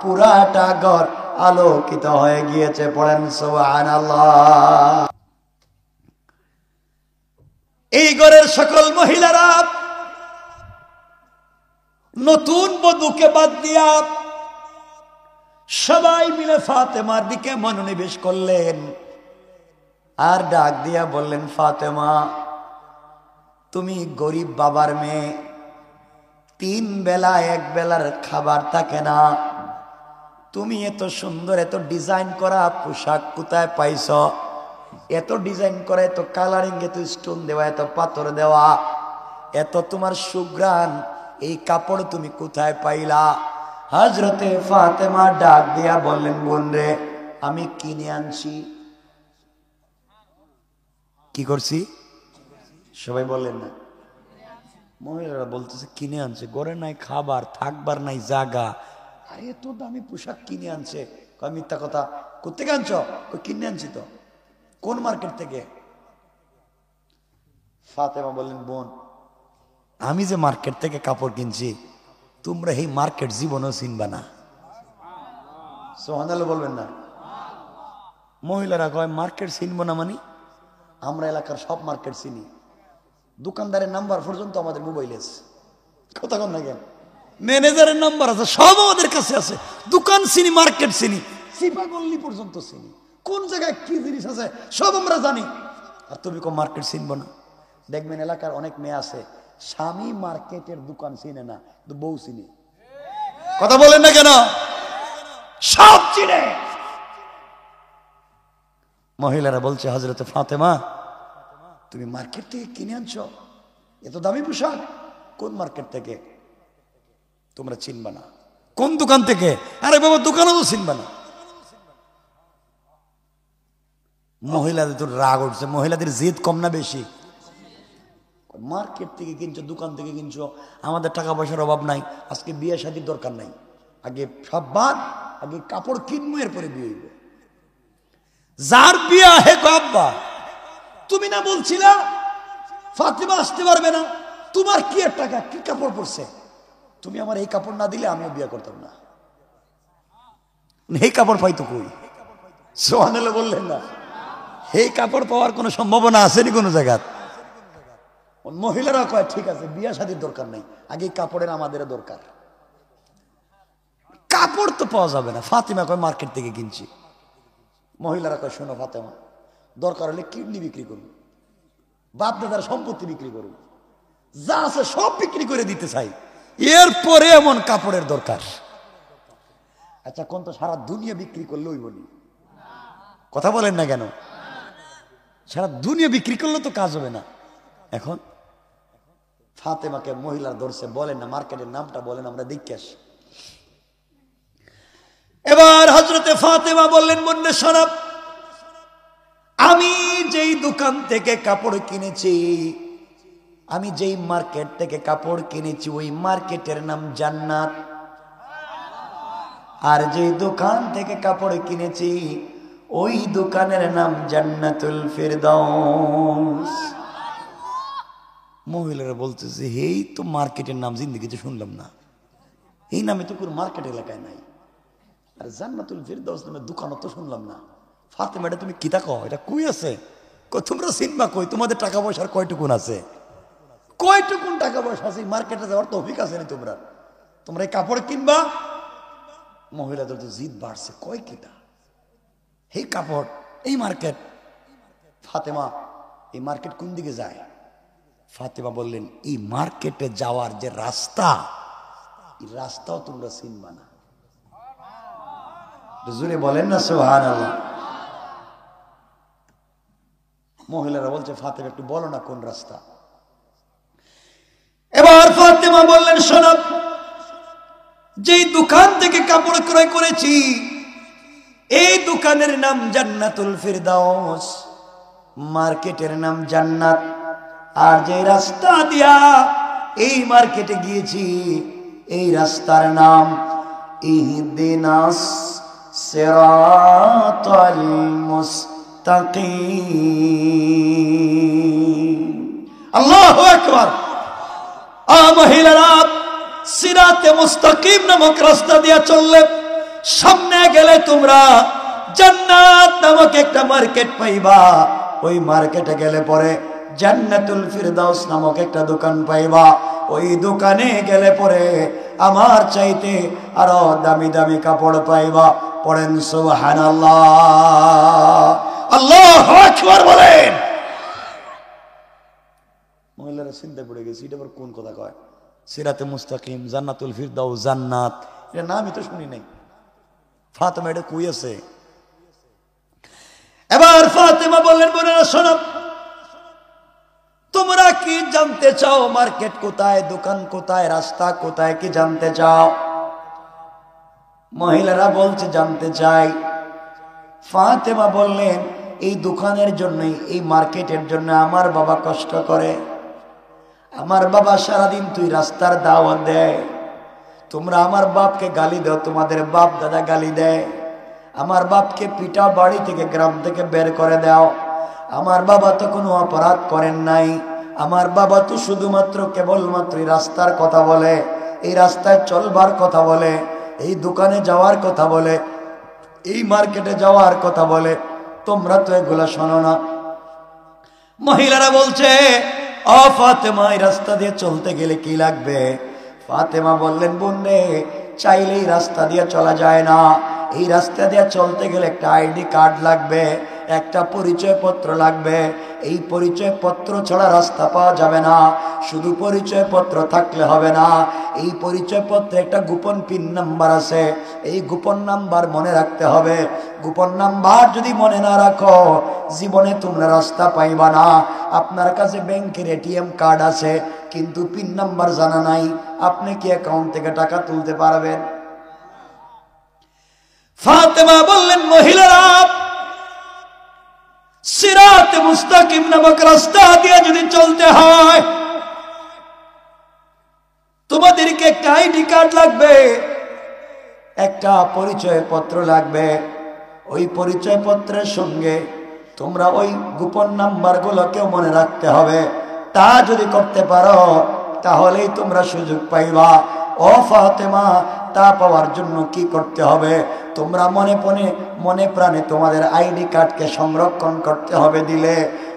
A: পুরাটা ঘর আলোকিত হয়ে গিয়েছে। পড়েন সুবহানাল্লাহ। এই ঘরের সকল মহিলারা নতুন বধূকে বাদ দিয়া সবাই মিলে ফাতেমার দিকে মনোনিবেশ করলেন আর ডাক দিয়া বললেন, ফাতেমা, তুমি গরিব বাবার মেয়ে, 3 বেলা 1 বেলার খাবার থাকে না, তুমি এত সুন্দর এত ডিজাইন করা পোশাক কোথায় পাইছ? এত ডিজাইন করা, এত কালারিং, এত স্টোন দেওয়া, এত পাথর দেওয়া, এত তোমার সুঘ্রাণ, এই কাপড় তুমি কোথায় পাইলা? হযরতে ফাতেমা ডাক দিয়া বললেন, বোন রে, আমি কিনে আনছি। কি করছি? সবাই বললেন না? মহিলারা বলতেছে কিনে আনছে, ঘরে নাই খাবার, থাকবার নাই জায়গা, আর এত দামি পোশাক কিনে আনছে। কয় মিথ্যা কথা, কোথেকে আনছ? কিনে আনছি তো। কোন মার্কেট থেকে? ফাতেমা বললেন, বোন, আমি যে মার্কেট থেকে কাপড় কিনছি, তোমরা এই মার্কেট জীবনও চিনবা না। সুবহানাল্লাহ বলবেন না? মহিলারা কয় মার্কেট চিনবো না মানে? আমরা এলাকার সব মার্কেট চিনি, দোকানদারের নাম্বার পর্যন্ত আমাদের মোবাইলে আছে। কথা কন না কেন? ম্যানেজারের নাম্বার আছে, সব আমাদের কাছে আছে। দোকান চিনি, মার্কেট চিনি, সিপাগল্লি পর্যন্ত চিনি, কোন জায়গায় কি জিনিস আছে সব আমরা জানি। আর তুমি কোন মার্কেট চিনবো না? দেখবেন এলাকার অনেক মেয়ে আছে, স্বামী মার্কেটের দোকান চিনে না, কিন্তু বউ চিনে। কথা বলেন না কেন? সব চিনে। মহিলারা বলছে, হযরত ফাতেমা, তুমি মার্কেট থেকে কিনে আনছো এত দামি পোশাক? কোন মার্কেট থেকে? তোমরা চিনবা না। কোন দোকান থেকে? আরে বাবা, দোকানও তো চিনবা না। মহিলাদের তো রাগ উঠছে। মহিলাদের জিদ কম না বেশি? মার্কেট থেকে কিনছো, দোকান থেকে কিনছো, আমাদের টাকা পয়সার অভাব নাই, আজকে বিয়ে শাদীর দরকার নাই, আগে সব বাদ, আগে কাপড় কিনবো, এরপরে বিয়ে হইব। যার বিয়ে হে আব্বা, তুমি না বলছিলা ফাতেমা আসতে পারবে না? তোমার কি এর টাকা, কি কাপড় পরছে? তুমি আমার এই কাপড় না দিলে আমিও বিয়ে করতাম না। এই কাপড় পাইতো কই? সুবহানাল্লাহ বললেন না? এই কাপড় পাওয়ার কোনো সম্ভাবনা আসেনি কোনো জায়গা? মহিলারা কয় ঠিক আছে, বিয়ে শাদীর দরকার নাই, আগে কাপড়ের আমাদের দরকার। কাপড় তো পাওয়া যাবে না। ফাতেমা কয় মার্কেট থেকে কিনছি। মহিলারা কয়, শোনো ফাতেমা, দরকার হলে কিডনি বিক্রি করুন, বাপ দাদার সম্পত্তি বিক্রি করুন, যা আছে সব বিক্রি করে দিতে চাই, এরপরে এমন কাপড়ের দরকার। আচ্ছা, কোন তো সারা দুনিয়া বিক্রি করলে ওই বলি? কথা বলেন না কেন? সারা দুনিয়া বিক্রি করলে তো কাজ হবে না। এখন ফাতেমাকে মহিলার ধরছে, বলেন না মার্কেটের নামটা বলেন, আমরা দেখে আসি। এবার হযরতে ফাতেমা বললেন, বন্যে শোনাব, আমি যেই দোকান থেকে কাপড় কিনেছি, আমি যেই মার্কেট থেকে কাপড় কিনেছি, ওই মার্কেটের নাম জান্নাত। আর যেই দোকান থেকে কাপড় কিনেছি, ওই দোকানের নাম জান্নাতুল ফিরদাউস। মহিলারা বলতেছে, এই তো মার্কেটের নাম জিন্দেগিতে শুনলাম না, এই নামে তো কোনো মার্কেট এলাকায় নাই, আর জান্নাতুল ফিরদাউস নামে দোকানও তো শুনলাম না। ফাতেমা, এটা তুমি কি দেখো, এটা কই আছে? তোমরা চিনবা কই? তোমাদের টাকা পয়সার কয়টুকুন আছে? কয়টুকুন টাকা পয়সা আছে মার্কেটে যাওয়ার তৌফিক আছে না? তোমরা এই কাপড় কিনবা? মহিলাদের তো জিদ বাড়ছে, কয় কিটা এই কাপড়, এই মার্কেট। ফাতেমা, এই মার্কেট কোন দিকে যায়? ফাতেমা বললেন, এই মার্কেটে যাওয়ার যে রাস্তা, এই রাস্তাও তোমরা চিনবা না। জোরে বলেন না সুবহানাল্লাহ। মহিলারা বলছে, ফাতেমা একটু বলো না কোন রাস্তা। এবার ফাতেমা বললেন, শোনো, যেই দোকান থেকে কাপড় ক্রয় করেছি, এই দোকানের নাম জান্নাতুল ফিরদাউস, মার্কেটের নাম জান্নাত। আর যে রাস্তা দিয়া এই মার্কেটে গিয়েছি, এই রাস্তার নাম ইহদিনাস সিরাতাল মুস্তাকিম। আল্লাহু আকবার। মহিলারা সিরাতে মুস্তাকিম নামক রাস্তা দিয়ে চললে সামনে গেলে তোমরা জান্নাত নামক একটা মার্কেট পাইবা। ওই মার্কেটে গেলে পরে জান্নাতুল ফিরদাউস নামক একটা দোকান পাইবা। ওই দোকানে গেলে পরে আমার চাইতে আরো দামি দামি কাপড় পাইবা। পড়েন সুবহানাল্লাহ, আল্লাহু আকবার বলেন। মহিলারা চিন্তা পড়ে গেছে, এটা আবার কোন কথা কয়? সিরাতে মুস্তাকিম, জান্নাতুল ফিরদাউস, জান্নাত, এটা নামই তো শুনি নাই। ফাতেমা এটা কই আছে? এবার ফাতেমা বললেন, বোনেরা শোনো, তোমরা কি জানতে চাও মার্কেট কোথায়, দোকান কোথায়, রাস্তা কোথায়, কি জানতে চাও? মহিলারা বলছে জানতে চাই। ফাতেমা বললেন, এই দোকানের জন্য, এই মার্কেটের জন্য আমার বাবা কষ্ট করে। আমার বাবা সারাদিন তুই রাস্তার দাওয়াত দেয়, তোমরা আমার বাপকে গালি দাও, তোমাদের বাপ দাদা গালি দেয়। আমার বাপকে পিটা, বাড়ি থেকে গ্রাম থেকে বের করে দাও। আমার বাবা তো কোনো অপরাধ করেন নাই। আমার বাবা তো শুধুমাত্র কেবলমাত্র রাস্তার কথা বলে, এই রাস্তায় চলবার কথা বলে, এই দোকানে যাওয়ার কথা বলে, এই মার্কেটে যাওয়ার কথা বলে। তোমরা তো এগুলা শোনো না। মহিলারা বলছে, ও ফাতেমা, এই রাস্তা দিয়ে চলতে গেলে কি লাগবে? ফাতেমা বললেন, বোন রে, চাইলেই রাস্তা দিয়ে চলা যায় না। এই রাস্তা দিয়ে চলতে গেলে একটা আইডি কার্ড লাগবে, একটা পরিচয় পত্র লাগবে। এই পরিচয় পত্র ছাড়া রাস্তা পাওয়া যাবে না। শুধু পরিচয় পত্র থাকলে হবে না, এই পরিচয় পত্রে একটা গোপন পিন নাম্বার আছে। এই গোপন নাম্বার মনে রাখতে হবে। গোপন নাম্বার যদি মনে না রাখো, জীবনে তোমরা রাস্তা পাইবা না। আপনার কাছে ব্যাংকের এটিএম কার্ড আছে, কিন্তু পিন নাম্বার জানা নাই, আপনি কি অ্যাকাউন্ট থেকে টাকা তুলতে পারবেন? ফাতেমা বললেন, মহিলারা, সিরাতে মুস্তাকিম নামক রাস্তা দিয়ে যদি চলতে হয়, তোমাদেরকে একটা আইডি কার্ড লাগবে, একটা পরিচয় পত্র লাগবে। ওই পরিচয় পত্রের সঙ্গে তোমরা ওই গোপন নাম্বার গুলোকেও মনে রাখতে হবে। তা যদি করতে পারো, তাহলেই তোমরা সুযোগ পাইবা। ও ফাতেমা, তা পাওয়ার জন্য কি করতে হবে? তোমরা মনে প্রাণে তোমাদের আইডি কার্ডকে সংরক্ষণ করতে হবে দিলে,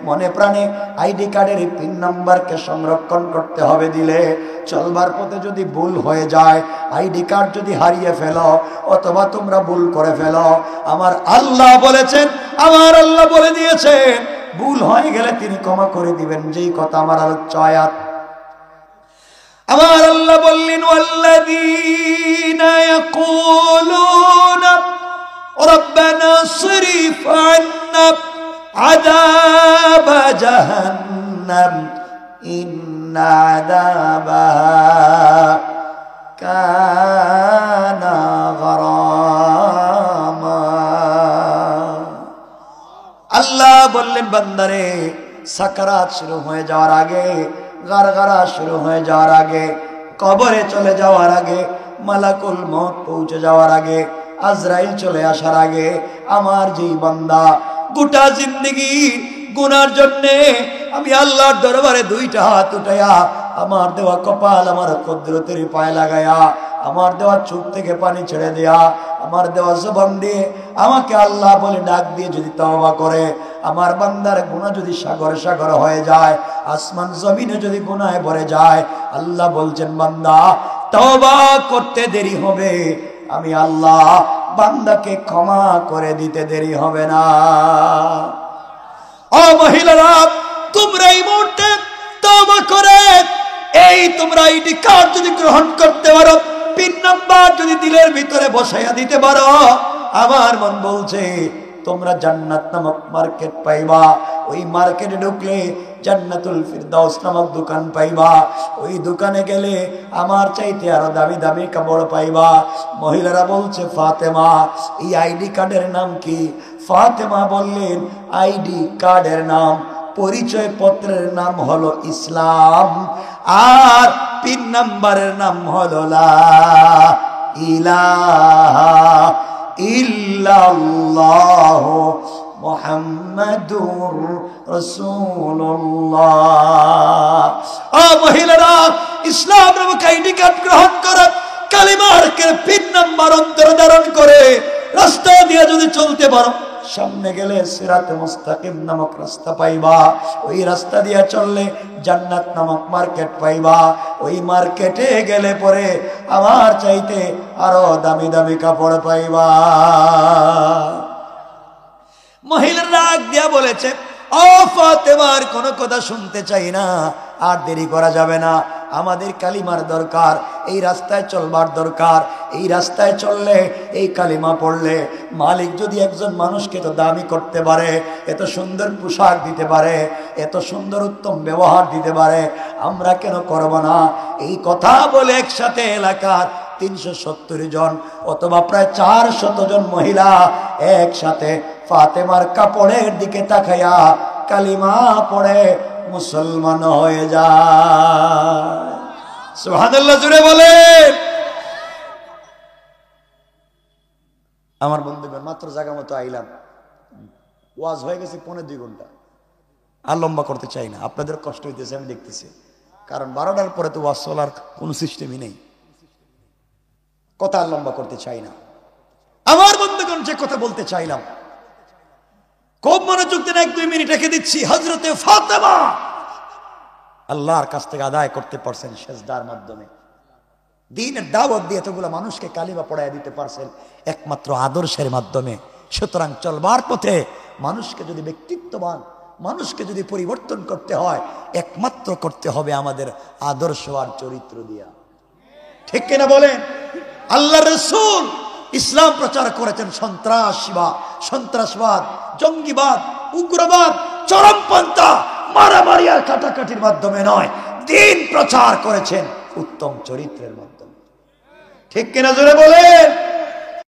A: মনে প্রাণে আইডি কার্ডের পিন নাম্বারকে সংরক্ষণ করতে হবে দিলে। চলবার পথে যদি ভুল হয়ে যায়, আইডি কার্ড যদি হারিয়ে ফেলো অথবা তোমরা ভুল করে ফেলো, আমার আল্লাহ বলেছেন, আমার আল্লাহ বলে দিয়েছেন, ভুল হয়ে গেলে তিনি ক্ষমা করে দিবেন। যেই কথা আমার আলোচ্য আয়াত। আমার আল্লাহ বললেন, ওয়াল্লাযীনা ইয়াকুলুনা রাব্বানা সরিফ আন্না আযাবা জাহান্নাম ইন্না আযাবাহা কানা গরামা। আল্লাহ বললেন, বান্দারে, সাকারাত শুরু হয়ে যাওয়ার আগে, গারগারা শুরু হয়ে যাওয়ার আগে, কবরে চলে যাওয়ার আগে, মালাকুল মউত পৌঁছে যাওয়ার আগে, আজরাইল চলে আসার আগে, আমার যেই বান্দা গোটা জিন্দেগি গুনার জন্যে আমি আল্লাহর দরবারে দুইটা হাত উঠাইয়া, আমার দেওয়া কপাল আমার কুদরতের পায়ে লাগায়া, আমার দেওয়া চোখ থেকে পানি ছেড়ে দেয়া, আমার দেওয়া জবান দিয়ে আমাকে আল্লাহ বলে ডাক দিয়ে যদি তওবা করে, আমার বান্দার গুনাহ যদি সাগর সাগর হয়ে যায়, আসমান জমিনে যদি গুনাহে ভরে যায়, আল্লাহ বলছেন, বান্দা তওবা করতে দেরি হবে, আমি আল্লাহ বান্দাকে ক্ষমা করে দিতে দেরি হবে না। ও মহিলারা, তোমরা এই মুহূর্তে তওবা করে এই তোমরা আইডি কার্ড যদি গ্রহণ করতে পারো, পিন নাম্বার যদি দিলের ভিতরে বসাইয়া দিতে পারো, আমার মন বলছে তোমরা জান্নাত নামক মার্কেট পাইবা। ওই মার্কেটে ঢুকলে জান্নাতুল ফিরদাউস নামক দোকান পাইবা। ওই দোকানে গেলে আমার চাইতে আরো দামি দামি কাপড় পাইবা। মহিলারা বলছে, ফাতেমা, এই আইডি কার্ডের নাম কি? ফাতেমা বললেন, আইডি কার্ডের নাম, পরিচয় পত্রের নাম হলো ইসলাম, আর পিন নাম্বারের নাম হলো লা ইলাহা ইল্লাল্লাহ মুহাম্মাদুর রাসূলুল্লাহ। ও মহিলারা, ইসলাম নামক আইডি কার্ড গ্রহণ করে কালিমার পিন নাম্বার অন্তরে ধারণ করে রাস্তা দিয়ে যদি চলতে পারো, সামনে গেলে সিরাতে মুস্তাকিম নামক রাস্তা পাইবা। ওই রাস্তা দিয়ে চললে জান্নাত নামক মার্কেট পাইবা। ওই মার্কেটে গেলে পরে আমার চাইতে আরো দামি দামি কাপড় পাইবা। মহিলার রাগ দিয়া বলেছে, ও ফাতেমার কোনো কথা শুনতে চাই না, আর দেরি করা যাবে না, আমাদের কালিমার দরকার, এই রাস্তায় চলবার দরকার। এই রাস্তায় চললে, এই কালিমা পড়লে মালিক যদি একজন মানুষকে তো দামি করতে পারে, এত সুন্দর পোশাক দিতে পারে, এত সুন্দর উত্তম ব্যবহার দিতে পারে, আমরা কেন করব না? এই কথা বলে একসাথে এলাকার 370 জন অথবা প্রায় 400 জন মহিলা একসাথে ফাতেমার কাপড়ের দিকে তাকাইয়া কালিমা পড়ে মুসলমান হয়ে যায়। সুবহানাল্লাহ, জুড়ে বলে। আমার বন্ধুগণ, মাত্র জায়গা মতো আইলাম, ওয়াজ হয়ে গেছে 1.5-2 ঘন্টা। আর লম্বা করতে চাই না, আপনাদের কষ্ট হইতেছে আমি দেখতেছি, কারণ 12টার পরে তো ওয়াজ চলার কোনো সিস্টেমই নেই। কথা আর লম্বা করতে চাই না। আমার বন্ধুগণ, যে কথা বলতে চাইলাম, খুব মনোযোগ দেন, 1-2 মিনিট রেখে দিচ্ছি। হযরতে ফাতেমা আল্লাহর কাছ থেকে আদায় করতে পারছেন সেজদার মাধ্যমে। দ্বীনের দাওয়াত দিয়ে এতগুলো মানুষকে কালিমা পড়ায় দিতে পারছেন একমাত্র আদর্শের মাধ্যমে। সুতরাং চলবার পথে মানুষকে যদি ব্যক্তিত্ববান, মানুষকে যদি পরিবর্তন করতে হয়, একমাত্র করতে হবে আমাদের আদর্শ আর চরিত্র দিয়া। ঠিক কিনা বলেন? আল্লাহ রাসূল ইসলাম প্রচার করেছেন সন্ত্রাসবাদ, জঙ্গিবাদ, উগ্রবাদ, চরমপন্থা, মারামারি আর কাটাকাটির মাধ্যমে নয়, দ্বীন প্রচার করেছেন উত্তম চরিত্রের মাধ্যমে। ঠিক কিনা জোরে বলেন?